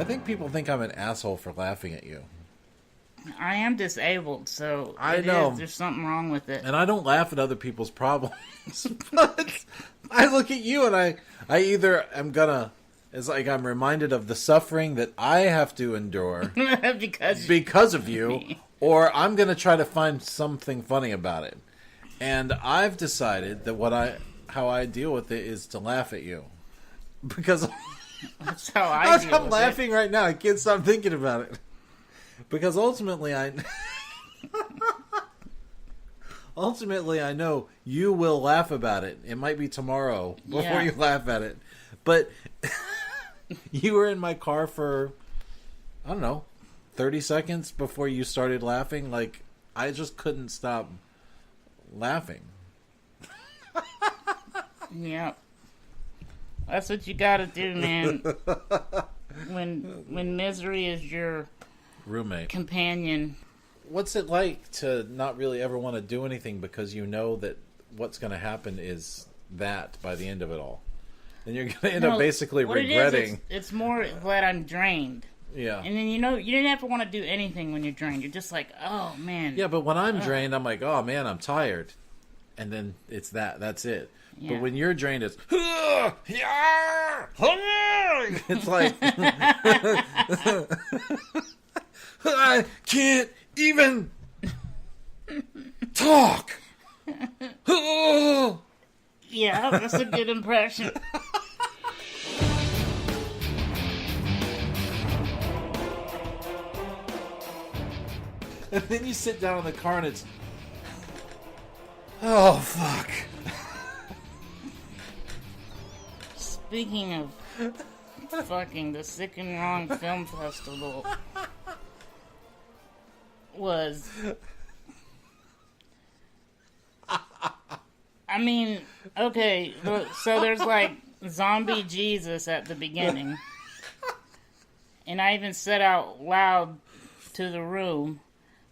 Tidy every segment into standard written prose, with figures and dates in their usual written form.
I think people think I'm an asshole for laughing at you. I am disabled, so I know. there's something wrong with it. And I don't laugh at other people's problems. But I look at you and I either am gonna... It's like I'm reminded of the suffering that I have to endure because of you, or I'm going to try to find something funny about it. And I've decided that how I deal with it is to laugh at you. Because that's how I deal I'm with laughing it. right now. I can't stop thinking about it. Because ultimately I know you will laugh about it. It might be tomorrow before you laugh at it. But you were in my car for, I don't know, 30 seconds before you started laughing. Like, I just couldn't stop laughing. Yeah. That's what you gotta do, man. When misery is your roommate, companion. What's it like to not really ever want to do anything because you know that what's going to happen is that by the end of it all? And you're going to end up basically regretting. It's more that I'm drained. Yeah. And then, you didn't ever want to do anything when you're drained. You're just like, oh, man. Yeah, but when I'm drained, I'm like, oh, man, I'm tired. And then it's that's it. Yeah. But when you're drained, it's... It's like... I can't even talk. Yeah, that's a good impression. And then you sit down in the car and it's... Oh, fuck. Speaking of fucking, the Sick and Wrong Film Festival was... I mean, okay, so there's like zombie Jesus at the beginning. And I even said out loud to the room,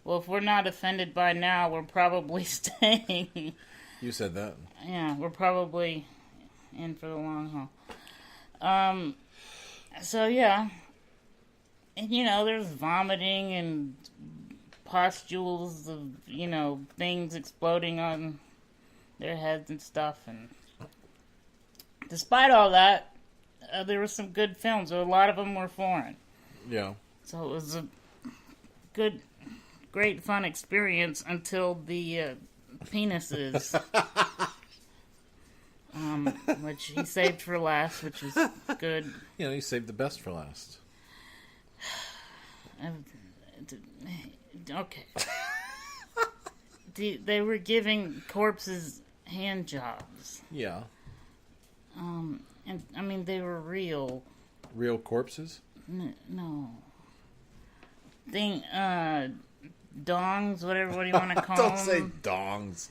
well, if we're not offended by now, we're probably staying. You said that. Yeah, we're probably in for the long haul. So yeah. And there's vomiting and pustules of, things exploding on their heads and stuff, and despite all that, there were some good films. A lot of them were foreign. Yeah. So it was a great fun experience until the penises, which he saved for last, which is good. You saved the best for last. Okay. They were giving corpses hand jobs. Yeah. And I mean, they were real. Real corpses? No. Dongs, what do you want to call Don't them? say dongs.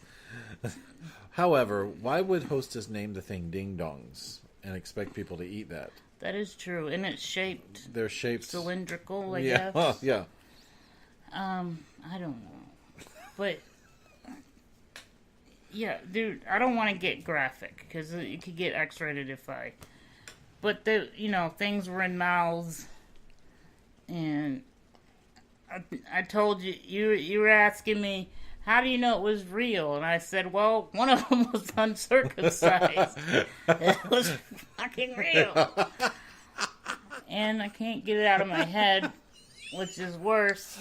However, why would Hostess name the thing ding dongs and expect people to eat that? That is true, and it's shaped. They're shaped cylindrical, I guess. Oh, yeah. I don't know, but. Yeah, dude, I don't want to get graphic, because it could get X-rated if I... But, things were in mouths, and I told you, you were asking me, how do you know it was real? And I said, well, one of them was uncircumcised. It was fucking real. And I can't get it out of my head, which is worse.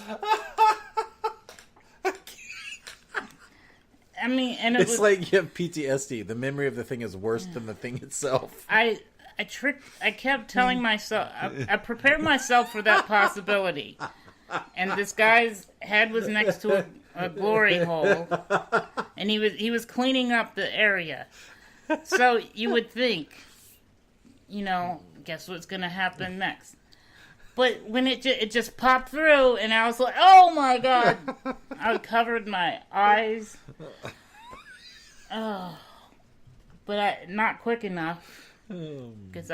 I mean, and it's like you have PTSD. The memory of the thing is worse than the thing itself. I kept telling myself, I prepared myself for that possibility. And this guy's head was next to a glory hole, and he was cleaning up the area. So you would think, guess what's going to happen next? But when it just popped through, and I was like, oh my God. I covered my eyes. Oh. But not quick enough. Because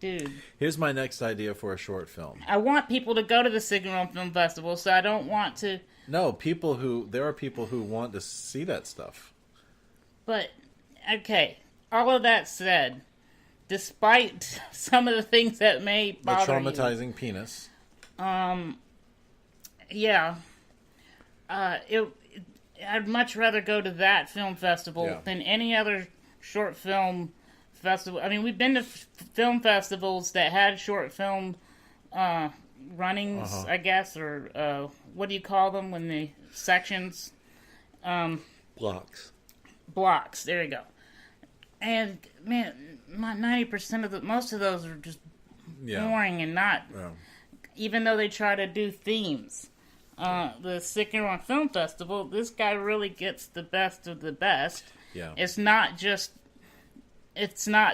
dude. Here's my next idea for a short film. I want people to go to the Sick and Wrong Film Festival, so I don't want to... No, there are people who want to see that stuff. But, okay, all of that said... despite some of the things that may bother the traumatizing penis. Yeah. I'd much rather go to that film festival than any other short film festival. I mean, we've been to film festivals that had short film runnings, I guess, or what do you call them when the sections? Blocks. Blocks. There you go. And man, 90% of most of those are just boring and not. Yeah. Even though they try to do themes. The Sick and Wrong Film Festival, this guy really gets the best of the best. Yeah. It's not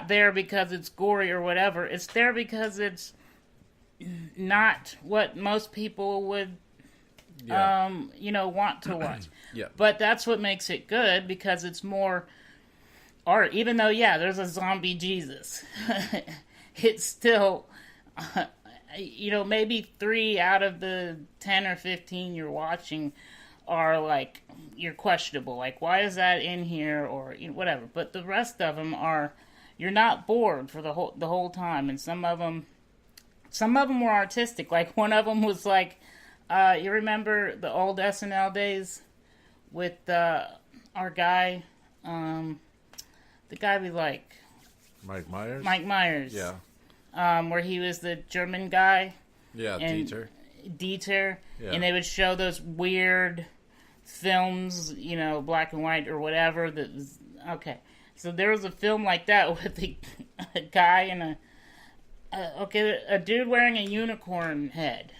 there because it's gory or whatever. It's there because it's not what most people would, want to watch. Yeah. But that's what makes it good, because it's more art. Even though, there's a zombie Jesus. It's still... maybe 3 out of the 10 or 15 you're watching are, like, you're questionable. Like, why is that in here? Or, whatever. But the rest of them are, you're not bored for the whole time. And some of them were artistic. Like, one of them was, like, you remember the old SNL days with our guy, the guy we like. Mike Myers? Mike Myers. Yeah. Where he was the German guy. Yeah, Dieter. Yeah. And they would show those weird films, black and white or whatever. That was, okay. So there was a film like that with a guy and a dude wearing a unicorn head.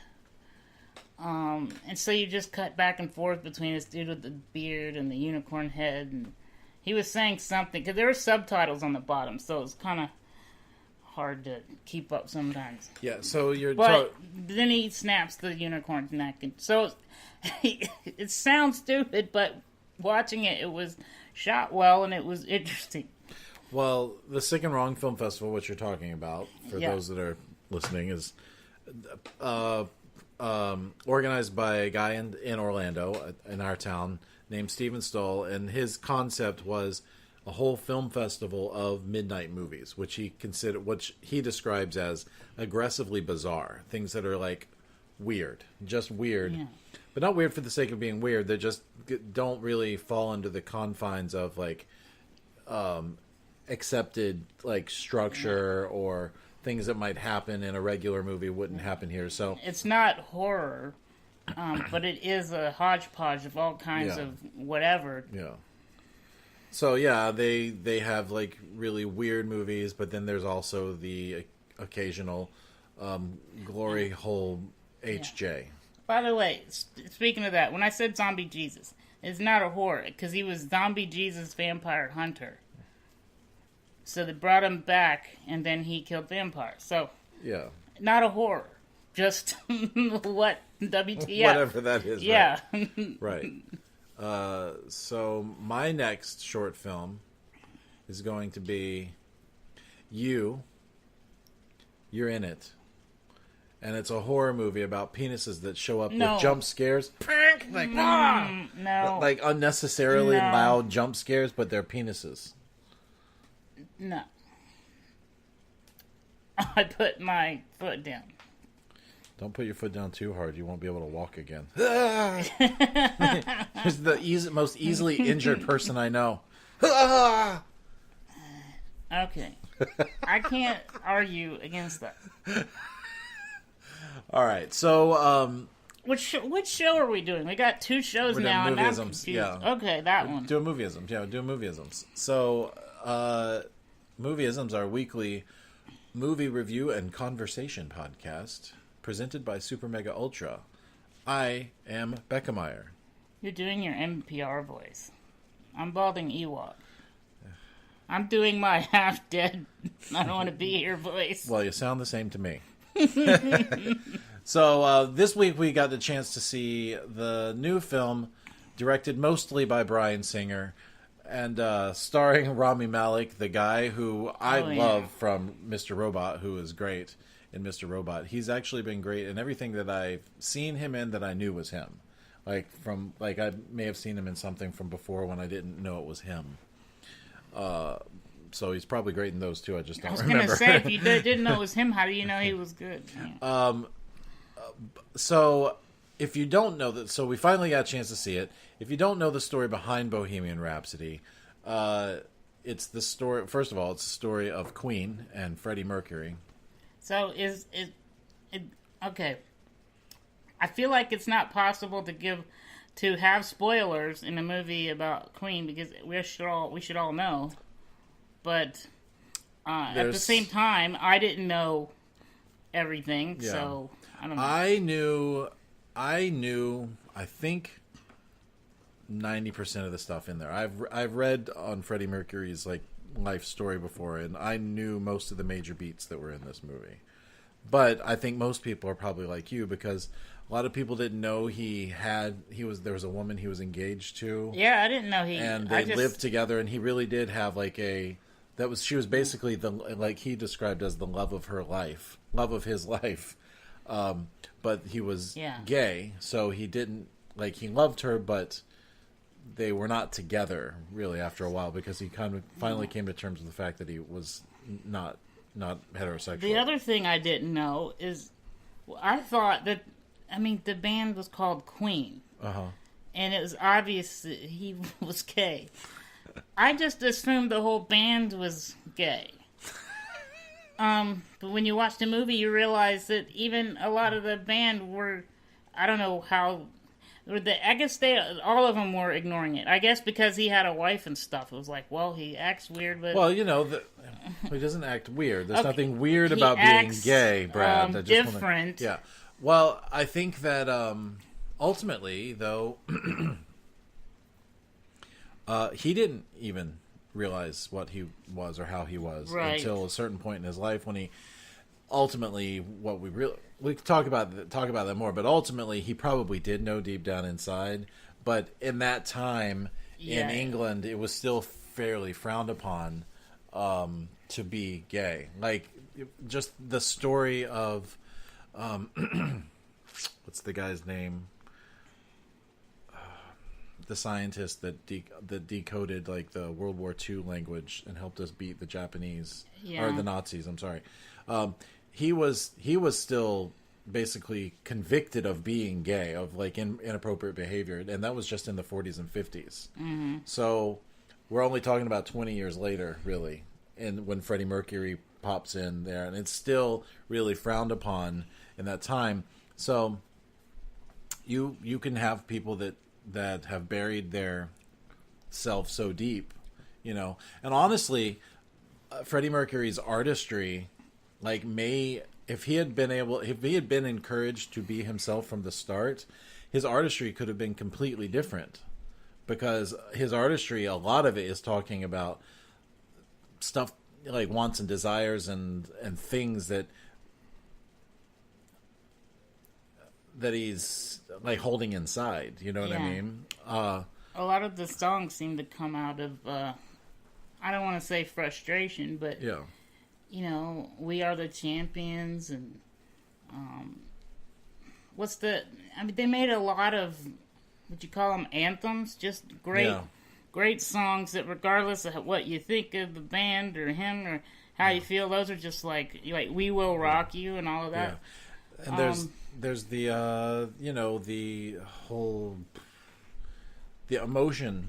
And so you just cut back and forth between this dude with the beard and the unicorn head. And he was saying something, because there were subtitles on the bottom, so it was kind of hard to keep up sometimes. Yeah, so you're... But then he snaps the unicorn's neck. And so it sounds stupid, but watching it was shot well, and it was interesting. Well, the Sick and Wrong Film Festival, which you're talking about, for those that are listening, is organized by a guy in Orlando, in our town, named Steven Stoll, and his concept was a whole film festival of midnight movies, which he describes as aggressively bizarre, things that are like weird, just weird, but not weird for the sake of being weird. They just don't really fall under the confines of like accepted like structure or things that might happen in a regular movie wouldn't happen here. So it's not horror, but it is a hodgepodge of all kinds of whatever. Yeah. So they have like really weird movies, but then there's also the occasional glory hole HJ. Yeah. By the way, speaking of that, when I said Zombie Jesus, it's not a horror, because he was Zombie Jesus Vampire Hunter. So they brought him back, and then he killed vampires. So not a horror, just what WTF, whatever that is. Yeah, right. So my next short film is going to be You're in it. And it's a horror movie about penises that show up with jump scares. Like, like unnecessarily loud jump scares, but they're penises. No. I put my foot down. Don't put your foot down too hard. You won't be able to walk again. He's the most easily injured person I know. Okay. I can't argue against that. All right. So, which show are we doing? We got 2 shows now. We're doing Movieisms. Yeah. Okay, that one. Do a Movieisms. Yeah, do a Movieisms. So, Movieisms, our weekly movie review and conversation podcast, presented by Super Mega Ultra. I am Becca Meyer. You're doing your NPR voice. I'm balding Ewok. I'm doing my half-dead, I don't want to be here voice. Well, you sound the same to me. So, this week we got the chance to see the new film, directed mostly by Bryan Singer, and starring Rami Malek, the guy who I love from Mr. Robot, who is great in Mr. Robot. He's actually been great in everything that I've seen him in that I knew was him. I may have seen him in something from before when I didn't know it was him. So he's probably great in those too. I just don't remember. I was going to say, if you didn't know it was him, how do you know he was good? Yeah. So if you don't know that, so we finally got a chance to see it. If you don't know the story behind Bohemian Rhapsody, it's the story. First of all, it's the story of Queen and Freddie Mercury. So is it okay? I feel like it's not possible to have spoilers in a movie about Queen because we should all know. But at the same time, I didn't know everything, so I don't know. I knew. I think 90% of the stuff in there. I've read on Freddie Mercury's life story before, and I knew most of the major beats that were in this movie. But I think most people are probably like you because a lot of people didn't know there was a woman he was engaged to. Yeah, I didn't know and they lived together, and he really did have she was basically he described as the love of his life. But he was gay, so he didn't he loved her, but they were not together really after a while because he kind of finally came to terms with the fact that he was not heterosexual. The other thing I didn't know is I thought that the band was called Queen. And it was obvious that he was gay. I just assumed the whole band was gay. But when you watch the movie, you realize that even a lot of the band were, I don't know how, I guess all of them were ignoring it. I guess because he had a wife and stuff. It was like, well, he acts weird, but... Well, he doesn't act weird. There's nothing weird about being gay, Brad. Different. Yeah. Well, I think that ultimately, though, he didn't even realize what he was or how he was until a certain point in his life when he ultimately we can talk about that more, but ultimately he probably did know deep down inside, but in that time in England it was still fairly frowned upon to be gay. Just the story of what's the guy's name, the scientist that decoded the World War II language and helped us beat the Japanese or the Nazis. I'm sorry. He was still basically convicted of being gay, of inappropriate behavior, and that was just in the 40s and 50s. Mm-hmm. So we're only talking about 20 years later, really, and when Freddie Mercury pops in there, and it's still really frowned upon in that time. So you can have people that have buried their self so deep, and honestly, Freddie Mercury's artistry, if he had been encouraged to be himself from the start, his artistry could have been completely different, because his artistry, a lot of it is talking about stuff like wants and desires and things that he's holding inside, you know what I mean? A lot of the songs seem to come out of I don't want to say frustration, but we are the champions, and they made a lot of, would you call them anthems? Just great songs that, regardless of what you think of the band or him or how you feel, those are just like "We Will Rock You" and all of that. And there's the the whole emotion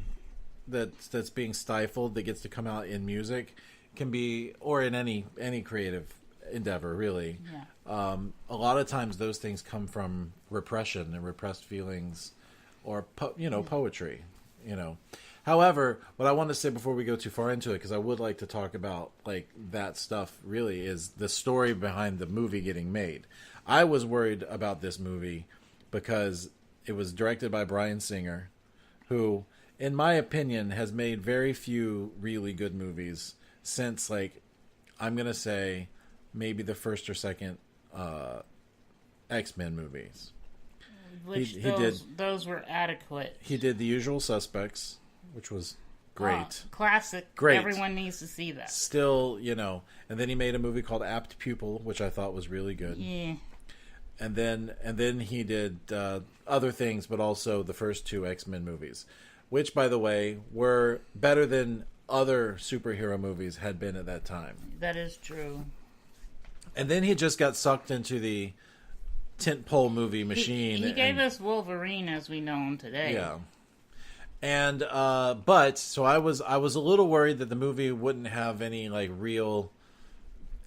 that's being stifled that gets to come out in music, can be, or in any creative endeavor, really. A lot of times those things come from repression and repressed feelings, or poetry. However, what I want to say before we go too far into it, because I would like to talk about that stuff, really, is the story behind the movie getting made. I was worried about this movie because it was directed by Bryan Singer, who, in my opinion, has made very few really good movies since, I'm going to say, maybe the first or second X-Men movies. Those were adequate. He did The Usual Suspects, which was great. Classic. Great. Everyone needs to see that. Still, and then he made a movie called Apt Pupil, which I thought was really good. Yeah. And then he did other things, but also the first two X-Men movies, which, by the way, were better than other superhero movies had been at that time. That is true. And then he just got sucked into the tentpole movie machine. He gave us Wolverine as we know him today. Yeah. And but so I was a little worried that the movie wouldn't have any like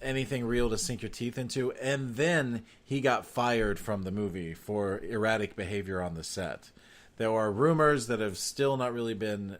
anything real to sink your teeth into. And then he got fired from the movie for erratic behavior on the set. There are rumors that have still not really been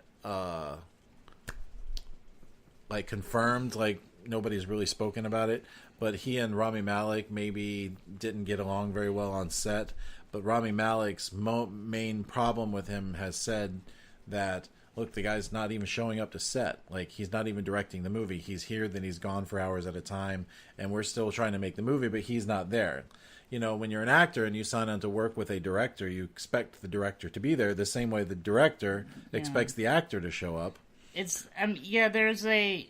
like confirmed. Like nobody's really spoken about it. But he and Rami Malek maybe didn't get along very well on set. But Rami Malek's main problem with him has said that, look, the guy's not even showing up to set. Like, he's not even directing the movie. He's here, then he's gone for hours at a time, and we're still trying to make the movie, but he's not there. You know, when you're an actor and you sign on to work with a director, you expect the director to be there the same way the director expects the actor to show up. It's, there's a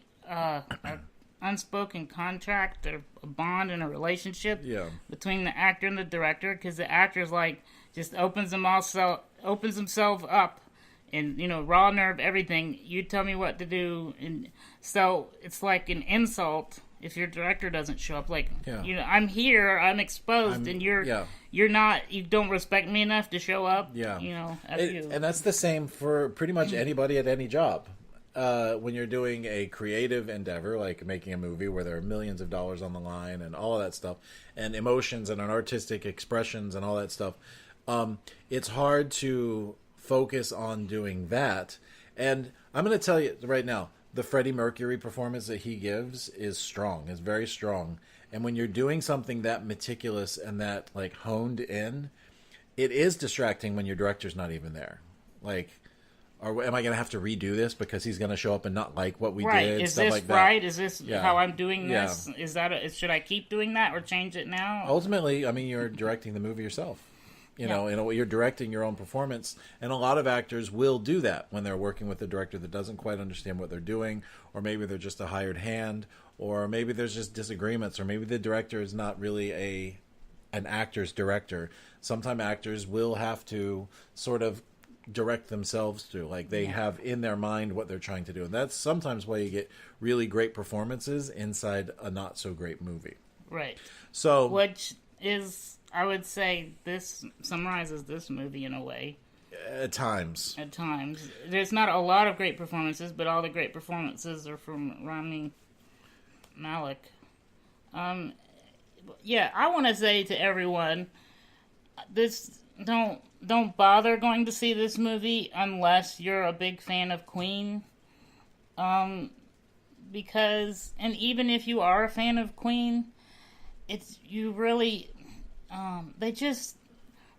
unspoken contract or a bond in a relationship between the actor and the director, because the actor's like, just opens himself up. And, you know, raw nerve, everything. You tell me what to do. And so it's like an insult if your director doesn't show up. Like, you know, I'm here, I'm exposed, and you're not, you don't respect me enough to show up. Yeah. You know, and that's the same for pretty much anybody at any job. When you're doing a creative endeavor, like making a movie where there are millions of dollars on the line and all of that stuff, and emotions and artistic expressions and all that stuff, it's hard to focus on doing that. And I'm going to tell you right now, the Freddie Mercury performance that he gives is strong, is very strong. And when you're doing something that meticulous and that like honed in, it is distracting when your director's not even there. Like, or am I going to have to redo this because he's going to show up and not like what we did? Is stuff this like that. right? Is this how I'm doing this? Is that should I keep doing that or change it now? Ultimately, I mean, you're directing the movie yourself. You know, you're directing your own performance, and a lot of actors will do that when they're working with a director that doesn't quite understand what they're doing, or maybe they're just a hired hand, or maybe there's just disagreements, or maybe the director is not really an actor's director. Sometimes actors will have to sort of direct themselves to, like they have in their mind what they're trying to do, and that's sometimes why you get really great performances inside a not so great movie. Right. So, which is, I would say, this summarizes this movie in a way. At times. There's not a lot of great performances, but all the great performances are from Rami Malek. I want to say to everyone, don't bother going to see this movie unless you're a big fan of Queen. Because, and even if you are a fan of Queen, they just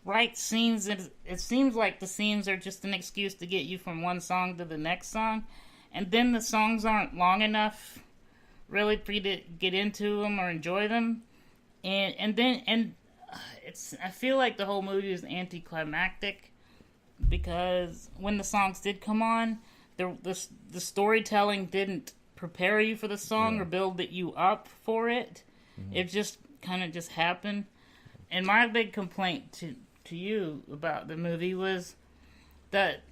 write scenes, and it seems like the scenes are just an excuse to get you from one song to the next song, and then the songs aren't long enough really for you to get into them or enjoy them, and I feel like the whole movie is anticlimactic, because when the songs did come on, the storytelling didn't prepare you for the song or build you up for it. Mm-hmm. It just kind of just happened. And my big complaint to you about the movie was that,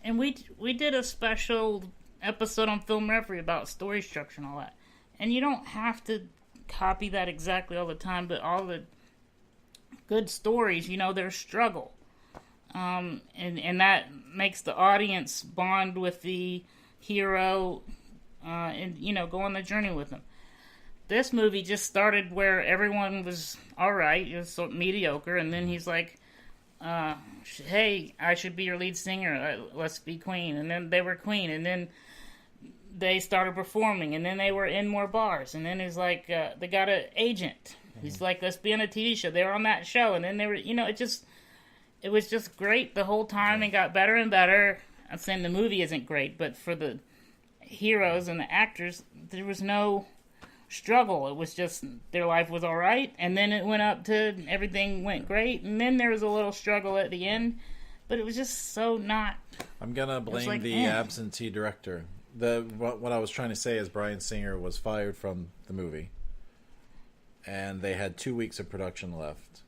and we did a special episode on Film Referee about story structure and all that, and you don't have to copy that exactly all the time, but all the good stories, there's struggle, and that makes the audience bond with the hero, and go on the journey with them. This movie just started where everyone was all right, it was so mediocre, and then he's like, hey, I should be your lead singer, let's be Queen. And then they were Queen, and then they started performing, and then they were in more bars, and then he's like, they got an agent. He's like, let's be on a TV show. They were on that show, and then they were, it was just great the whole time, and got better and better. I'm saying the movie isn't great, but for the heroes and the actors, there was no struggle. It was just their life was all right, and then it went up to everything went great, and then there was a little struggle at the end, but it was just so not. I'm gonna blame the absentee director. What I was trying to say is Bryan Singer was fired from the movie, and they had 2 weeks of production left,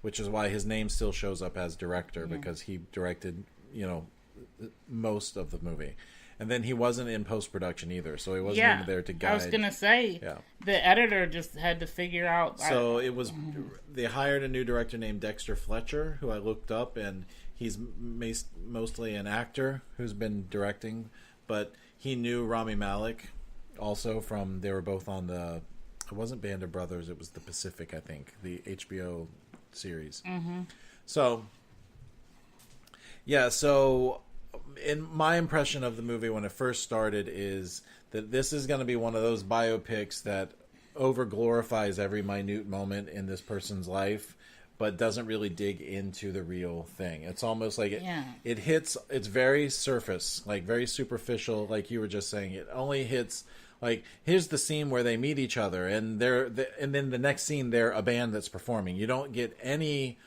which is why his name still shows up as director, because he directed most of the movie. And then he wasn't in post-production either, so he wasn't even there to guide. I was going to say, the editor just had to figure out... So it was... They hired a new director named Dexter Fletcher, who I looked up, and he's mostly an actor who's been directing, but he knew Rami Malek also from... They were both on the... It wasn't Band of Brothers, it was The Pacific, I think, the HBO series. Mm-hmm. So, yeah, so... In my impression of the movie when it first started is that this is going to be one of those biopics that over glorifies every minute moment in this person's life, but doesn't really dig into the real thing. It's almost like it hits, it's very surface, like very superficial, like you were just saying. It only hits, like, here's the scene where they meet each other, and and then the next scene they're a band that's performing. You don't get any...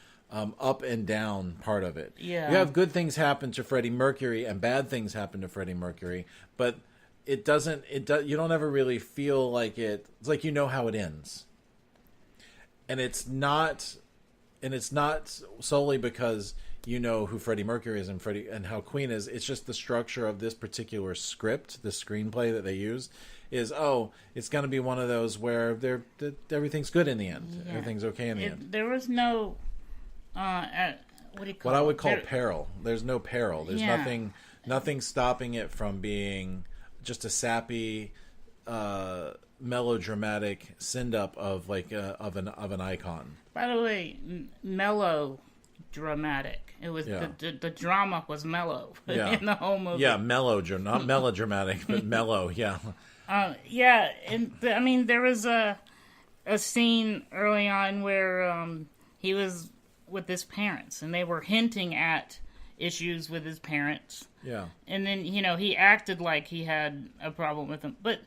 up and down part of it. Yeah. You have good things happen to Freddie Mercury and bad things happen to Freddie Mercury, but you don't ever really feel like it's like you know how it ends. And it's not solely because you know who Freddie Mercury is and how Queen is. It's just the structure of this particular script, the screenplay that they use is, it's going to be one of those where everything's good in the end. Yeah. Everything's okay in the end. There was no what do you call what I would call peril. There's no peril. There's nothing stopping it from being just a sappy, melodramatic send-up of of an icon. By the way, melodramatic. It was the drama was mellow in the whole movie. Yeah, not melodramatic, but mellow. Yeah. And I mean there was a scene early on where he was with his parents, and they were hinting at issues with his parents. Yeah. And then, he acted like he had a problem with them. But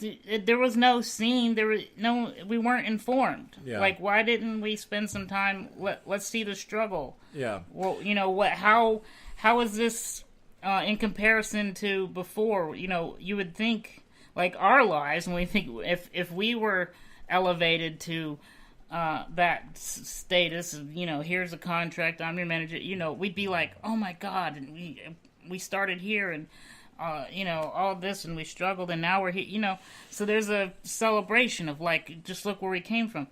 there was no scene. We weren't informed. Yeah. Like, why didn't we spend some time? Let's see the struggle. Yeah. Well, how is this in comparison to before? You would think, like our lives, when we think if we were elevated to that status, here's a contract, I'm your manager, we'd be like, oh my God, and we started here, and all this, and we struggled, and now we're here, so there's a celebration of like, just look where we came from.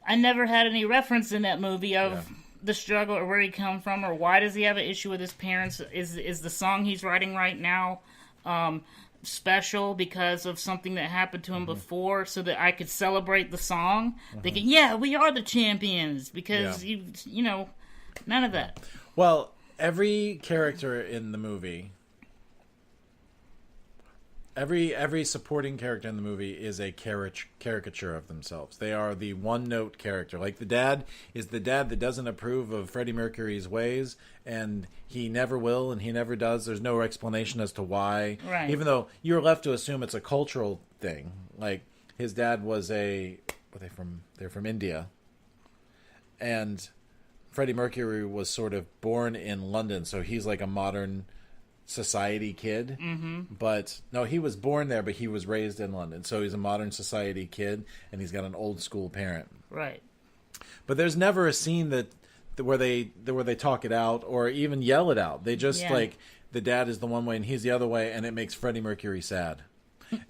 I never had any reference in that movie of the struggle or where he come from, or why does he have an issue with his parents. Is the song he's writing right now special because of something that happened to him before, so that I could celebrate the song, thinking, we are the champions, because none of that. Well, every character in the movie, every supporting character in the movie is a caricature of themselves. They are the one-note character. Like the dad is the dad that doesn't approve of Freddie Mercury's ways, and he never will, and he never does. There's no explanation as to why. Right. Even though you're left to assume it's a cultural thing. Like his dad was they're from India, and Freddie Mercury was sort of born in London, so he's like a modern society kid. But no, he was born there, but he was raised in London, so he's a modern society kid, and he's got an old school parent. Right. But there's never a scene where they talk it out or even yell it out. They just like, the dad is the one way and he's the other way, and it makes Freddie Mercury sad.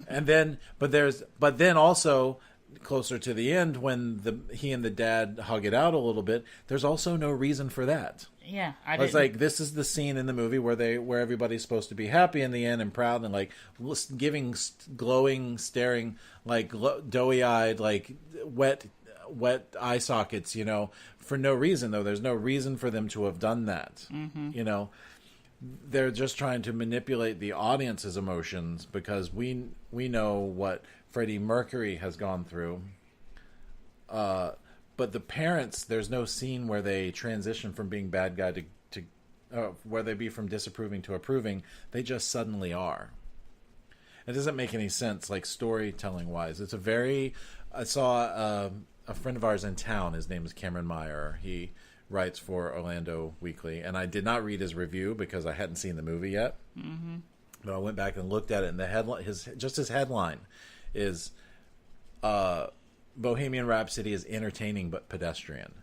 And then but then also closer to the end, when he and the dad hug it out a little bit, there's also no reason for that. Yeah, it's like, this is the scene in the movie where everybody's supposed to be happy in the end and proud and like giving glowing, staring, like doughy-eyed, like wet eye sockets, for no reason, though. There's no reason for them to have done that. They're just trying to manipulate the audience's emotions, because we know what Freddie Mercury has gone through. But the parents, there's no scene where they transition from being bad guy to where they be from disapproving to approving. They just suddenly are. It doesn't make any sense, like storytelling wise. It's I saw a friend of ours in town. His name is Cameron Meyer. He writes for Orlando Weekly, and I did not read his review because I hadn't seen the movie yet. But I went back and looked at it, and the headline, his headline is Bohemian Rhapsody is entertaining but pedestrian.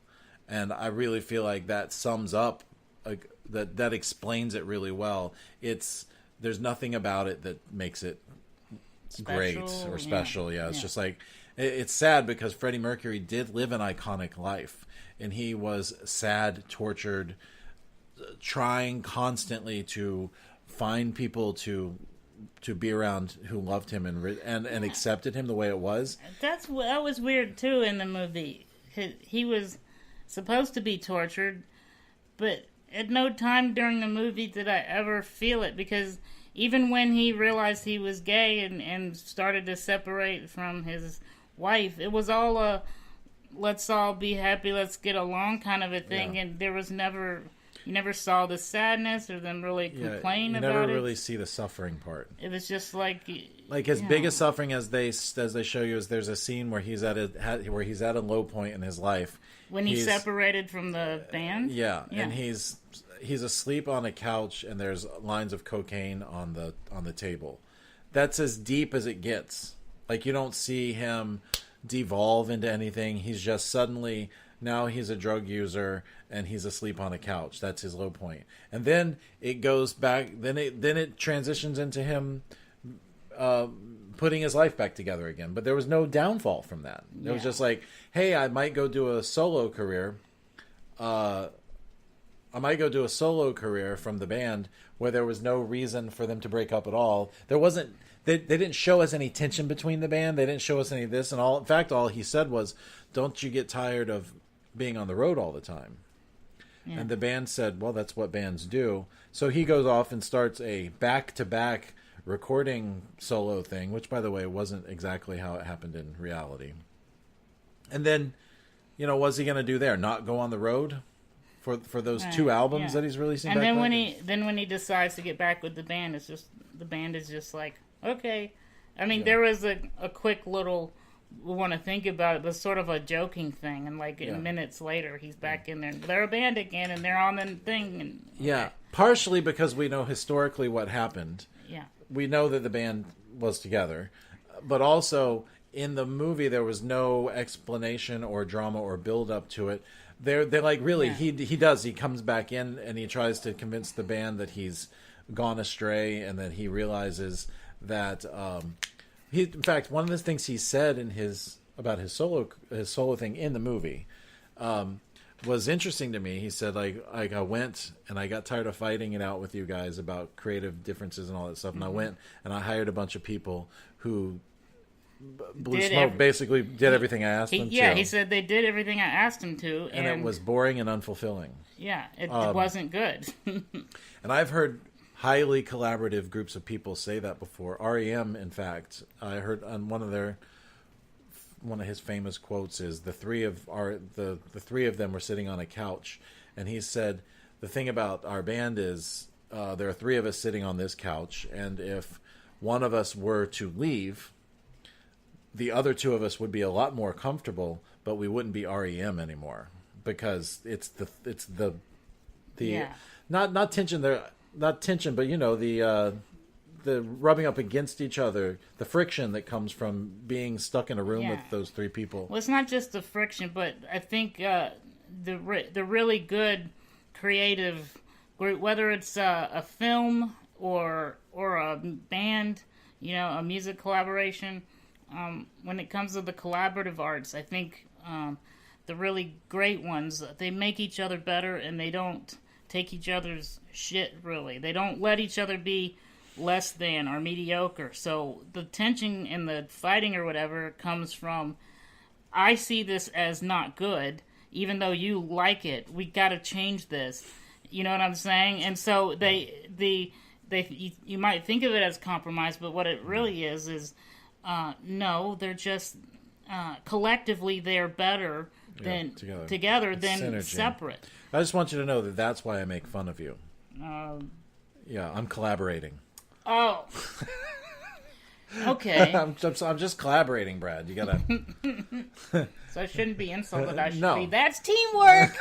And I really feel like that sums up, that explains it really well. It's there's nothing about it that makes it great or special. Yeah, it's just like, it's sad because Freddie Mercury did live an iconic life, and he was sad, tortured, trying constantly to find people to be around who loved him and accepted him the way it was. That was weird too in the movie. He was supposed to be tortured, but at no time during the movie did I ever feel it, because even when he realized he was gay and started to separate from his wife, it was all a let's all be happy, let's get along kind of a thing, and there was never... You never saw the sadness or them really complain about it. You never really see the suffering part. It was just like as big a suffering as they show you is there's a scene where he's at a low point in his life when he's separated from the band. And he's asleep on a couch and there's lines of cocaine on the table. That's as deep as it gets. Like, you don't see him devolve into anything. He's just suddenly. Now he's a drug user and he's asleep on a couch. That's his low point. And then it goes back. Then it transitions into him putting his life back together again. But there was no downfall from that. It was just like, hey, I might go do a solo career. I might go do a solo career from the band where there was no reason for them to break up at all. There wasn't. They didn't show us any tension between the band. They didn't show us any of this and all. In fact, all he said was, "Don't you get tired of being on the road all the time?" And the band said, well, that's what bands do. So he goes off and starts a back-to-back recording solo thing, which, by the way, wasn't exactly how it happened in reality. And then, what's he going to do there? Not go on the road for those 2 albums that he's releasing? And then when he decides to get back with the band, the band is just like, okay. I mean, there was a quick little... We want to think about it, but sort of a joking thing, and minutes later he's back in there. They're a band again, and they're on the thing. And, partially because we know historically what happened. Yeah, we know that the band was together, but also in the movie there was no explanation or drama or build up to it. They're like, really, he comes back in and he tries to convince the band that he's gone astray, and then he realizes that. In fact, one of the things he said about his solo thing in the movie was interesting to me. He said, like I went and I got tired of fighting it out with you guys about creative differences and all that stuff, and I went and I hired a bunch of people who blew smoke, basically did everything I asked them to. Yeah, he said they did everything I asked them to, and it was boring and unfulfilling. Yeah, it wasn't good. And I've heard highly collaborative groups of people say that before. REM, in fact, I heard on one of his famous quotes is the three of them were sitting on a couch, and he said, the thing about our band is there are 3 of us sitting on this couch, and if one of us were to leave, the other 2 of us would be a lot more comfortable, but we wouldn't be REM anymore, because it's the not tension there. Not tension, but the rubbing up against each other, the friction that comes from being stuck in a room with those 3 people. Well, it's not just the friction, but I think the really good creative group, whether it's a film or a band, a music collaboration, when it comes to the collaborative arts, I think the really great ones, they make each other better, and they don't take each other's shit, really. They don't let each other be less than or mediocre. So the tension and the fighting or whatever comes from, I see this as not good, even though you like it. We got to change this. You know what I'm saying? And so you might think of it as compromise, but what it really is no, they're just collectively they're better than together than synergy. Separate. I just want you to know that that's why I make fun of you. I'm collaborating. Oh. Okay. I'm just collaborating, Brad. You gotta. So I shouldn't be insulted. I should be. That's teamwork.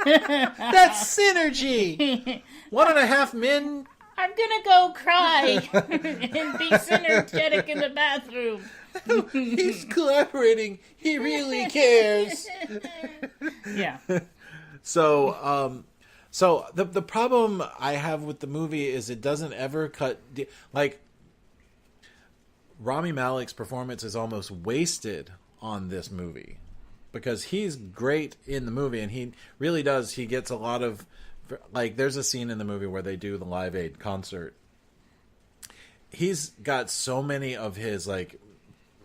That's synergy. 1.5 men. I'm gonna go cry and be synergetic in the bathroom. He's collaborating. He really cares. Yeah. So So the problem I have with the movie is it doesn't ever like Rami Malek's performance is almost wasted on this movie because he's great in the movie and he really does. He gets a lot of like there's a scene in the movie where they do the Live Aid concert. He's got so many of his like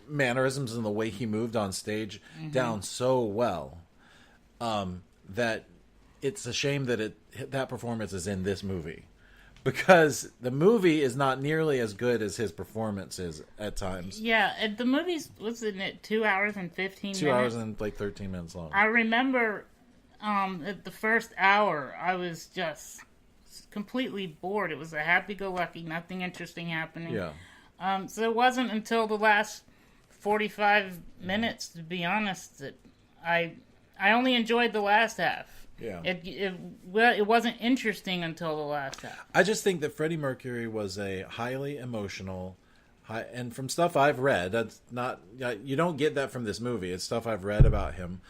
mannerisms and the way he moved on stage down so well that it's a shame that that performance is in this movie because the movie is not nearly as good as his performance is at times. Yeah, the movie's wasn't it 2 hours and 15 2 hours and like 13 minutes long. I remember at the first hour I was just completely bored. It was a happy-go-lucky, nothing interesting happening. Yeah. So it wasn't until the last 45 minutes, to be honest, that I only enjoyed the last half. Yeah. It wasn't interesting until the last half. I just think that Freddie Mercury was a highly emotional, and from stuff I've read, that's not you don't get that from this movie. It's stuff I've read about him.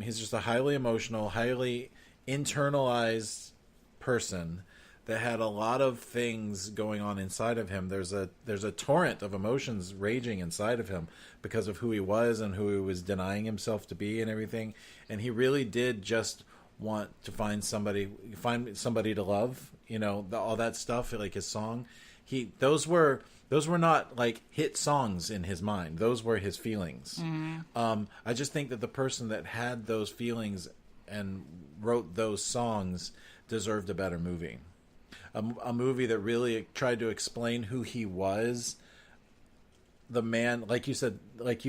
He's just a highly emotional, highly internalized person that had a lot of things going on inside of him. There's a torrent of emotions raging inside of him because of who he was and who he was denying himself to be and everything. And he really did just want to find somebody to love, all that stuff, like his song. Those were not like hit songs in his mind. Those were his feelings. I just think that the person that had those feelings and wrote those songs deserved a better movie. A movie that really tried to explain who he was, the man, like you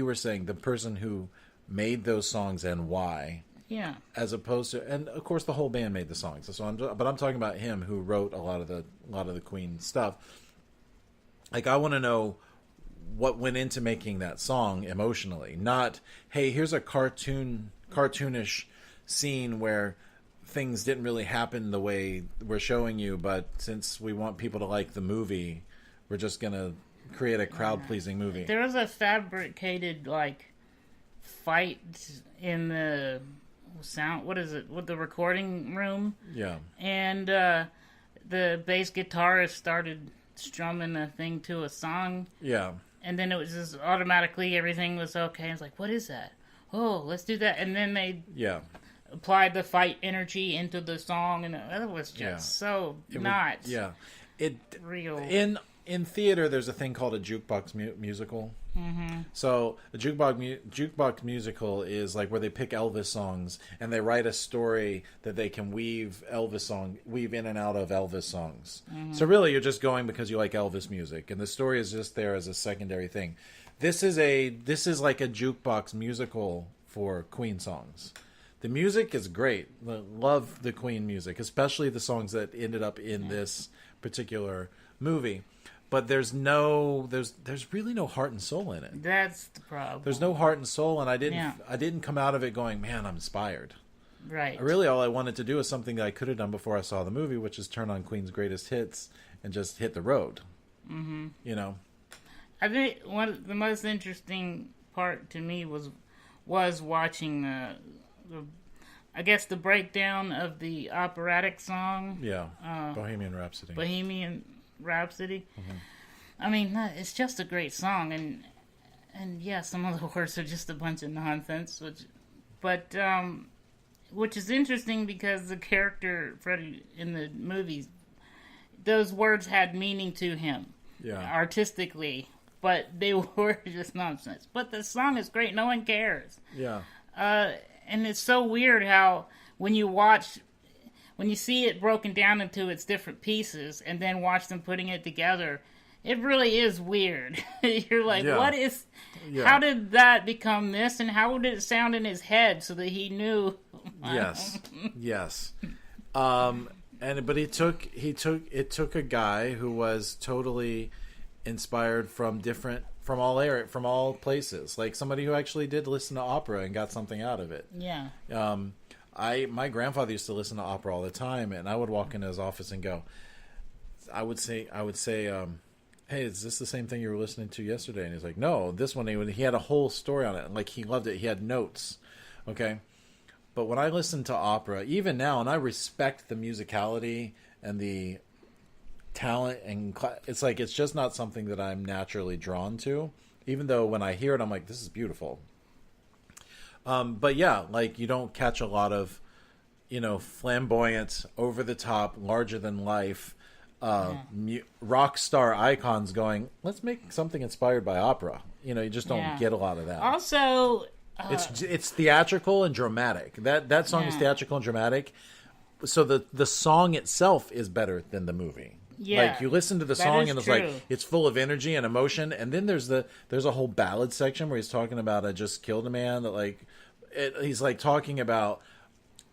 were saying, the person who made those songs and why. Yeah. As opposed to, and of course the whole band made the songs. So I'm talking about him who wrote a lot of the Queen stuff. Like I want to know what went into making that song emotionally. Not, hey, here's a cartoonish scene where things didn't really happen the way we're showing you, but since we want people to like the movie, we're just gonna create a crowd-pleasing movie. There was a fabricated like fight in the sound. What is it? With the recording room. Yeah. And the bass guitarist started strumming a thing to a song. Yeah. And then it was just automatically everything was okay. It's like, what is that? Oh, let's do that. And then they applied the fight energy into the song, and it was just real. In theater, there's a thing called a jukebox musical. So a jukebox musical is like where they pick Elvis songs and they write a story that they can weave in and out of Elvis songs. So really, you're just going because you like Elvis music, and the story is just there as a secondary thing. This is like a jukebox musical for Queen songs. The music is great. Love the Queen music, especially the songs that ended up in this particular movie. But there's really no heart and soul in it. That's the problem. There's no heart and soul, and I didn't come out of it going, man, I'm inspired. Right. Really, all I wanted to do is something that I could have done before I saw the movie, which is turn on Queen's greatest hits and just hit the road. I think one of the most interesting part to me was watching I guess the breakdown of the operatic song. Yeah. Bohemian Rhapsody. Bohemian Rhapsody. I mean, it's just a great song, and yeah, some of the words are just a bunch of nonsense, which is interesting because the character Freddie in the movies, those words had meaning to him, artistically, but they were just nonsense. But the song is great; no one cares. Yeah. And it's so weird how when you see it broken down into its different pieces and then watch them putting it together, it really is weird. You're like, what is... Yeah. How did that become this, and how did it sound in his head so that he knew? Yes. But it took a guy who was totally inspired from all places, like somebody who actually did listen to opera and got something out of it. Yeah. My grandfather used to listen to opera all the time, and I would walk into his office and go, I would say, hey, is this the same thing you were listening to yesterday? And he's like, no, this one. He had a whole story on it. Like, he loved it. He had notes. Okay. But when I listen to opera, even now, and I respect the musicality and the talent, and it's like it's just not something that I'm naturally drawn to. Even though when I hear it, I'm like, this is beautiful. But yeah, like you don't catch a lot of, flamboyant, over the top, larger than life rock star icons going, let's make something inspired by opera. You just don't get a lot of that. Also, it's theatrical and dramatic. That song is theatrical and dramatic. So the song itself is better than the movie. Yeah, like you listen to the song and it's true. like it's full of energy and emotion, and then there's a whole ballad section where he's talking about I just killed a man that he's like talking about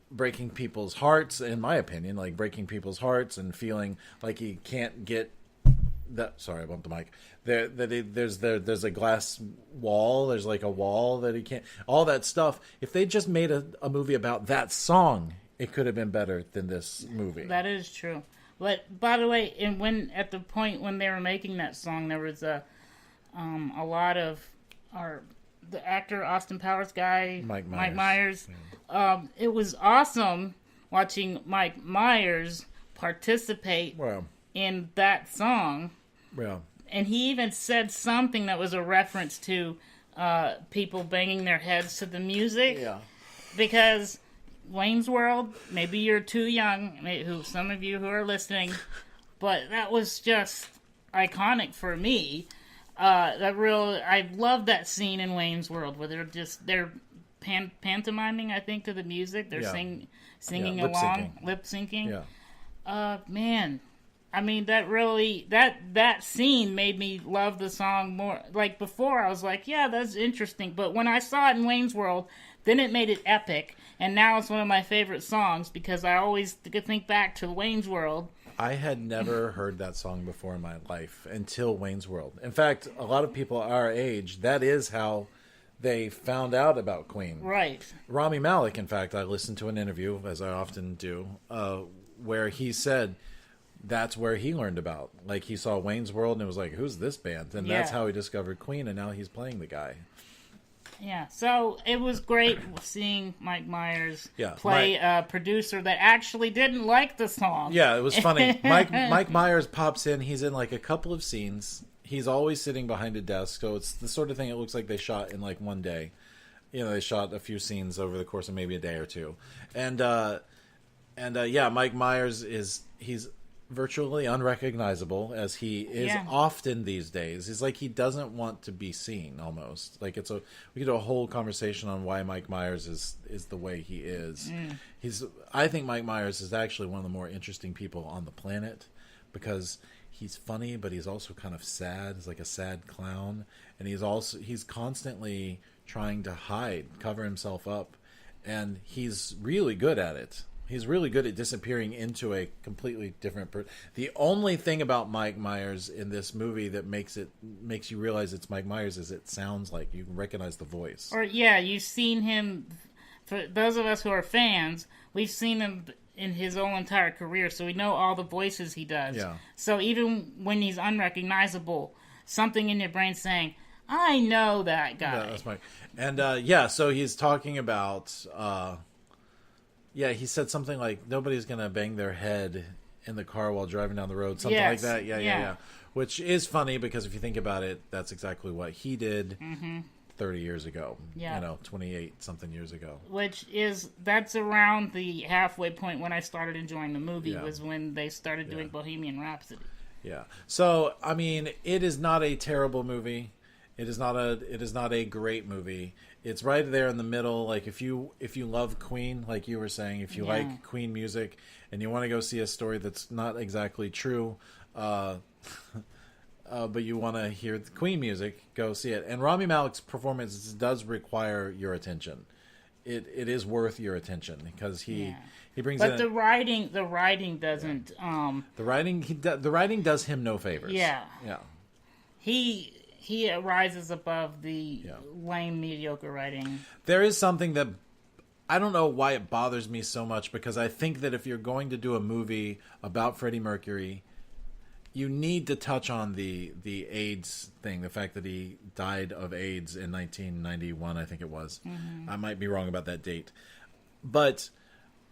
breaking people's hearts, in my opinion, like breaking people's hearts and feeling like he can't get that. Sorry, I bumped the mic. There's a glass wall. There's like a wall that he can't. All that stuff. If they just made a movie about that song, it could have been better than this movie. That is true. But by the way, at the point when they were making that song, there was a lot of the actor Austin Powers guy, Mike Myers. Yeah. It was awesome watching Mike Myers participate in that song. Yeah. And he even said something that was a reference to people banging their heads to the music. Yeah. Because Wayne's World, maybe you're too young, some of you who are listening, but that was just iconic for me. I love that scene in Wayne's World where they're pantomiming, I think, to the music. They're singing along, lip syncing. Yeah. Man, I mean, that scene made me love the song more. Like before, I was like, yeah, that's interesting. But when I saw it in Wayne's World, then it made it epic. And now it's one of my favorite songs because I always think back to Wayne's World. I had never heard that song before in my life until Wayne's World. In fact, a lot of people our age, that is how they found out about Queen. Right. Rami Malek, in fact, I listened to an interview, as I often do, where he said that's where he learned about. Like, he saw Wayne's World and it was like, who's this band? And that's how he discovered Queen, and now he's playing the guy. Yeah, so it was great seeing Mike Myers play a producer that actually didn't like the song. Yeah, it was funny. Mike Myers pops in. He's in like a couple of scenes. He's always sitting behind a desk, so it's the sort of thing it looks like they shot in like one day. They shot a few scenes over the course of maybe a day or two. And Mike Myers he's virtually unrecognizable as he is often these days. He's like he doesn't want to be seen almost. Like we could do a whole conversation on why Mike Myers is the way he is. I think Mike Myers is actually one of the more interesting people on the planet because he's funny, but he's also kind of sad. He's like a sad clown, and he's constantly trying to cover himself up, and he's really good at it. He's really good at disappearing into a completely different person. The only thing about Mike Myers in this movie that makes you realize it's Mike Myers is it sounds like you can recognize the voice. Or you've seen him. For those of us who are fans, we've seen him in his whole entire career, so we know all the voices he does. Yeah. So even when he's unrecognizable, something in your brain's saying, "I know that guy." Yeah, that's Mike. And so he's talking about. He said something like, nobody's going to bang their head in the car while driving down the road. Something like that. Yeah. Which is funny because if you think about it, that's exactly what he did 30 years ago. Yeah. 28-something years ago. That's around the halfway point when I started enjoying the movie was when they started doing Bohemian Rhapsody. Yeah. So, I mean, it is not a terrible movie. It is not a great movie. It's right there in the middle. Like if you love Queen, like you were saying, if you like Queen music and you want to go see a story that's not exactly true, but you want to hear the Queen music, go see it. And Rami Malek's performance does require your attention. It is worth your attention because he brings. But the writing doesn't. The writing does him no favors. Yeah. He rises above the lame, mediocre writing. There is something that I don't know why it bothers me so much because I think that if you're going to do a movie about Freddie Mercury, you need to touch on the AIDS thing, the fact that he died of AIDS in 1991, I think it was. I might be wrong about that date. but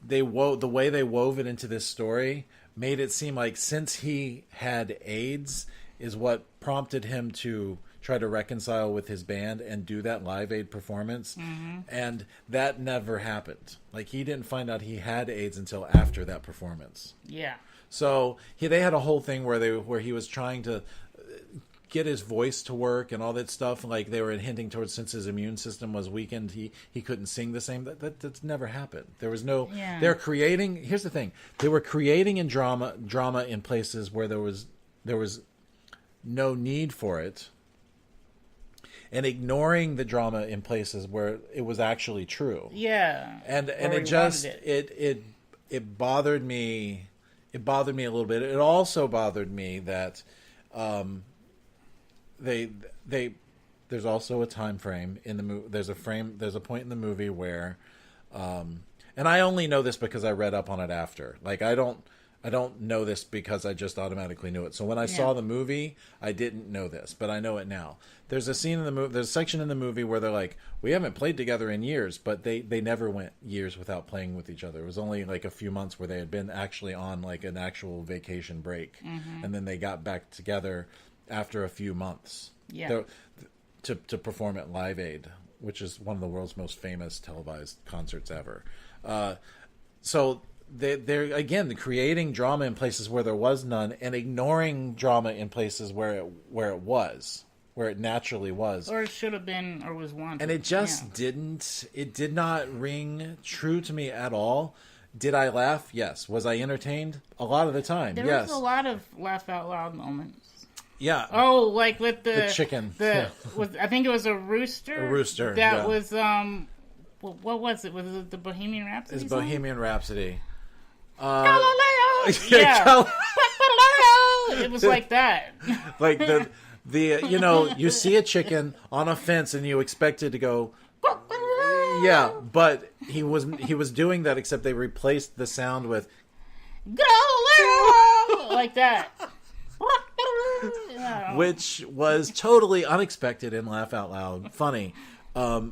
the way they wove it into this story made it seem like since he had AIDS is what prompted him to try to reconcile with his band and do that Live Aid performance. And that never happened. Like, he didn't find out he had AIDS until after that performance. Yeah. So they had a whole thing where he was trying to get his voice to work and all that stuff. Like, they were hinting towards, since his immune system was weakened, he couldn't sing the same. That's never happened. There was no. Yeah. They're creating. Here's the thing: they were creating in drama in places where there was no need for it, and ignoring the drama in places where it was actually true. Yeah. And it just it bothered me. It bothered me a little bit. It also bothered me that there's also a time frame in the movie. There's a point in the movie where and I only know this because I read up on it after. Like, I don't know this because I just automatically knew it. So when I saw the movie, I didn't know this, but I know it now. There's a scene in the movie. There's a section in the movie where they're like, "We haven't played together in years," but they never went years without playing with each other. It was only like a few months where they had been actually on like an actual vacation break, and then they got back together after a few months. Yeah. To perform at Live Aid, which is one of the world's most famous televised concerts ever. So they're again creating drama in places where there was none, and ignoring drama in places where it naturally was, or it should have been, or was wanted. And it just didn't. It did not ring true to me at all. Did I laugh? Yes. Was I entertained? A lot of the time. There was a lot of laugh out loud moments. Yeah. Oh, like with the chicken. I think it was a rooster. A rooster. That was what was it? Was it the Bohemian Rhapsody? It's Bohemian Rhapsody. Yeah. It was like that. Like the you see a chicken on a fence and you expect it to go. Yeah, but he was doing that, except they replaced the sound with like that. Which was totally unexpected and laugh out loud funny. I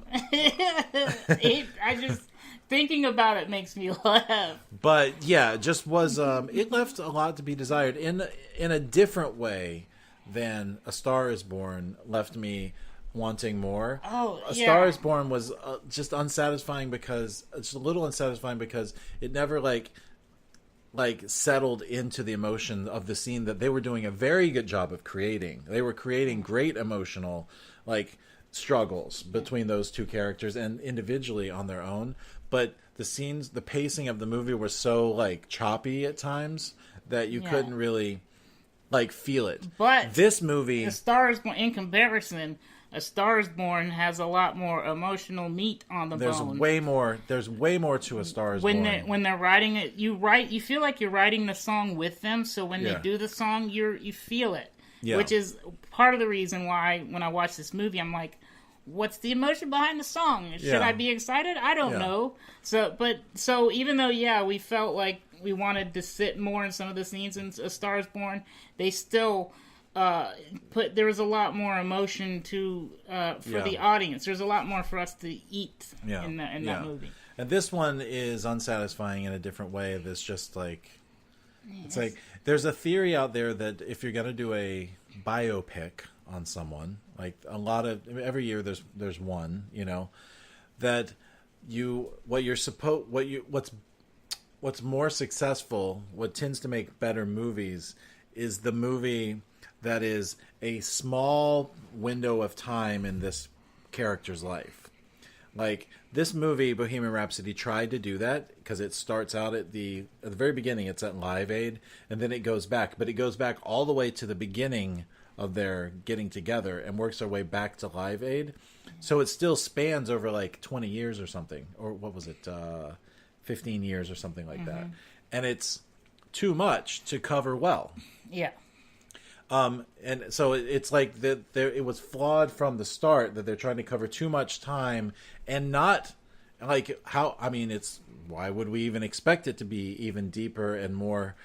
just thinking about it makes me laugh. But yeah, it just was. It left a lot to be desired in a different way than A Star Is Born left me wanting more. A Star Is Born was just unsatisfying because it's a little unsatisfying because it never like settled into the emotion of the scene that they were doing a very good job of creating. They were creating great emotional struggles between those two characters and individually on their own. But the pacing of the movie were so choppy at times that you couldn't really feel it. But this movie, A Star Is Born, in comparison, A Star Is Born has a lot more emotional meat on the bone. There's way more to A Star Is Born. When they're writing it, you feel like you're writing the song with them. So when they do the song, you feel it. Yeah. Which is part of the reason why when I watch this movie, I'm like, what's the emotion behind the song? Should I be excited? I don't know. So even though we felt like we wanted to sit more in some of the scenes in A Star Is Born, they still there was a lot more emotion for the audience. There's a lot more for us to eat in that movie. And this one is unsatisfying in a different way. That's just it's like there's a theory out there that if you're gonna do a biopic on someone, every year there's one, that what's more successful, what tends to make better movies is the movie that is a small window of time in this character's life. Like this movie, Bohemian Rhapsody, tried to do that because it starts out at the very beginning. It's at Live Aid, and then it goes back. But it goes back all the way to the beginning of their getting together and works their way back to Live Aid. So it still spans over 20 years or something. Or what was it? 15 years or something like that. And it's too much to cover well. Yeah. And so it's like it was flawed from the start that they're trying to cover too much time and not it's why would we even expect it to be even deeper and more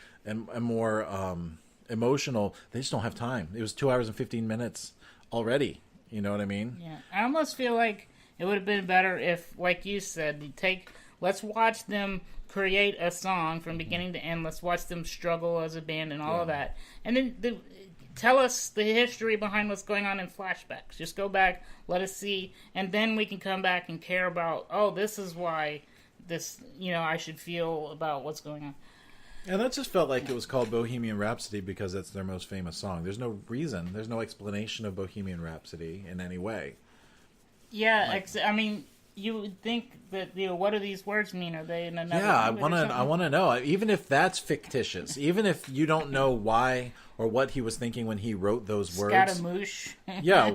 emotional? They just don't have time. It was 2 hours and 15 minutes already. You know what I mean? Yeah. I almost feel like it would have been better if, like you said, you take Let's watch them create a song from beginning to end. Let's watch them struggle as a band and all of that. And then tell us the history behind what's going on in flashbacks. Just go back, let us see, and then we can come back and care about, this is why this, I should feel about what's going on. And that just felt like it was called Bohemian Rhapsody because that's their most famous song. There's no reason. There's no explanation of Bohemian Rhapsody in any way. Yeah, you would think that, what do these words mean? Are they in another language? I want to know. Even if that's fictitious, even if you don't know why or what he was thinking when he wrote those words. Scaramouche. yeah,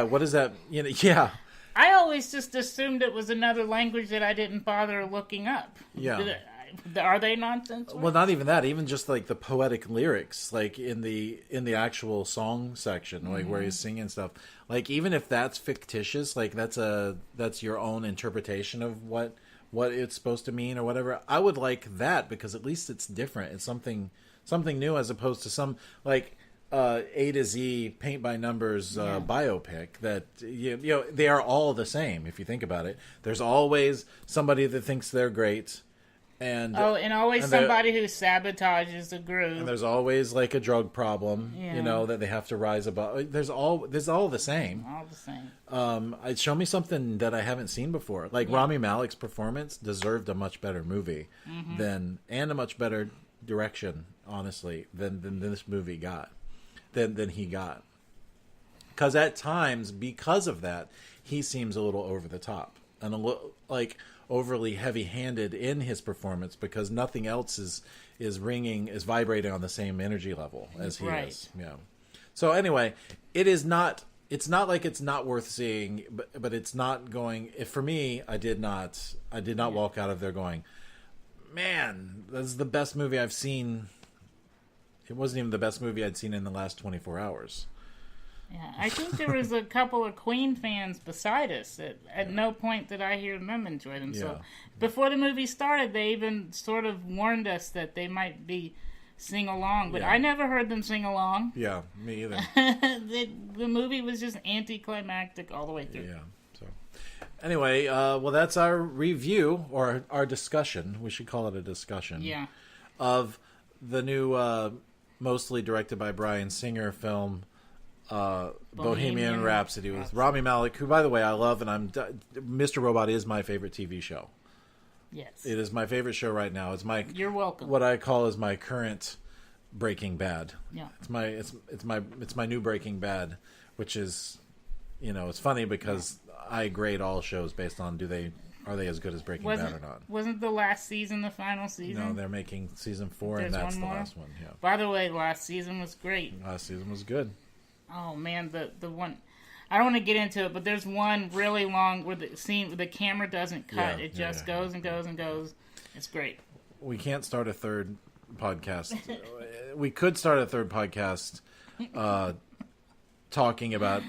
what is that? Yeah. I always just assumed it was another language that I didn't bother looking up. Yeah. Are they nonsense words? Well, not even that. Even just like the poetic lyrics, like in the actual song section, like where he's singing stuff. Like even if that's fictitious, like that's your own interpretation of what it's supposed to mean or whatever. I would like that because at least it's different. It's something new as opposed to some like A to Z paint by numbers biopic that they are all the same if you think about it. There's always somebody that thinks they're great. And always somebody who sabotages the groove. And there's always like a drug problem, that they have to rise above. There's all the same. All the same. Show me something that I haven't seen before. Like Rami Malek's performance deserved a much better movie and a much better direction, honestly, than this movie got. Than he got. Because at times, because of that, he seems a little over the top and a little like overly heavy-handed in his performance because nothing else is vibrating on the same energy level as he is. Yeah. So anyway, it's not like it's not worth seeing, but it's not going. For me, I did not walk out of there going, man, that's the best movie I've seen. It wasn't even the best movie I'd seen in the last 24 hours. Yeah, I think there was a couple of Queen fans beside us. At no point did I hear them enjoy them. Yeah. So before the movie started, they even sort of warned us that they might be sing along, but I never heard them sing along. Yeah, me either. The movie was just anticlimactic all the way through. Yeah. So anyway, well, that's our review or our discussion. We should call it a discussion. Yeah. Of the new, mostly directed by Bryan Singer film. Bohemian Rhapsody with Rami Malek, who, by the way, I love, and Mr. Robot is my favorite TV show. Yes, it is my favorite show right now. It's my You're welcome. What I call is my current Breaking Bad. Yeah, it's my new Breaking Bad, which is, it's funny because I grade all shows based on are they as good as Breaking Bad or not. Wasn't the last season the final season? No, they're making season 4, and that's the last one. Yeah. By the way, last season was great. Last season was good. Oh man, the one I don't want to get into it, but there's one really long where the camera doesn't cut; it just goes and goes and goes. It's great. We can't start a third podcast. We could start a third podcast, talking about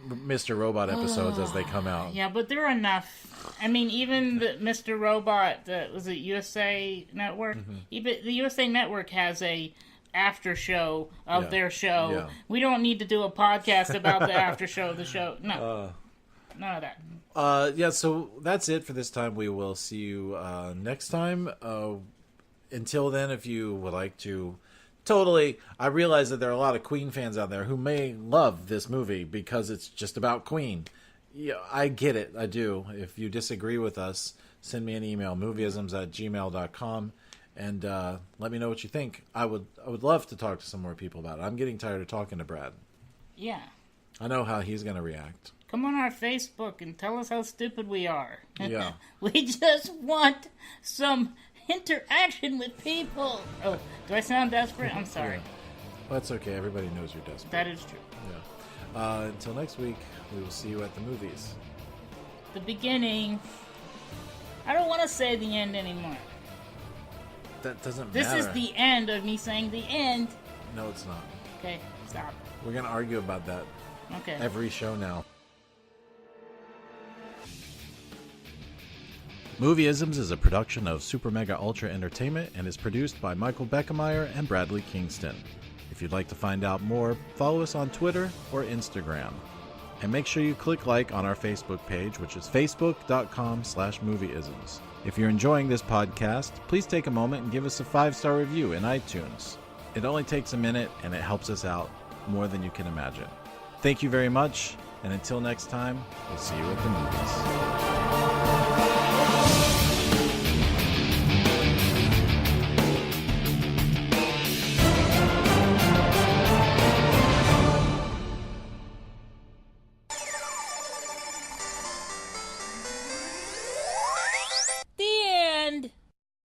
Mr. Robot episodes as they come out. Yeah, but there are enough. I mean, even the Mr. Robot, was it USA Network? Mm-hmm. Even the USA Network has a after show of their show. Yeah. We don't need to do a podcast about the after show of the show. No. None of that. So that's it for this time. We will see you next time. Until then, if you would like to I realize that there are a lot of Queen fans out there who may love this movie because it's just about Queen. Yeah, I get it. I do. If you disagree with us, send me an email, movieisms@gmail.com. And let me know what you think. I would love to talk to some more people about it. I'm getting tired of talking to Brad. Yeah. I know how he's going to react. Come on our Facebook and tell us how stupid we are. Yeah. We just want some interaction with people. Oh, do I sound desperate? I'm sorry. Yeah. Well, that's okay. Everybody knows you're desperate. That is true. Yeah. Until next week, we will see you at the movies. The beginning. I don't want to say the end anymore. That doesn't matter. This is the end of me saying the end. No, it's not. Okay, stop. We're going to argue about that. Okay. Every show now. Movieisms is a production of Super Mega Ultra Entertainment and is produced by Michael Beckemeyer and Bradley Kingston. If you'd like to find out more, follow us on Twitter or Instagram. And make sure you click like on our Facebook page, which is facebook.com/movieisms. If you're enjoying this podcast, please take a moment and give us a 5-star review in iTunes. It only takes a minute, and it helps us out more than you can imagine. Thank you very much, and until next time, we'll see you at the movies.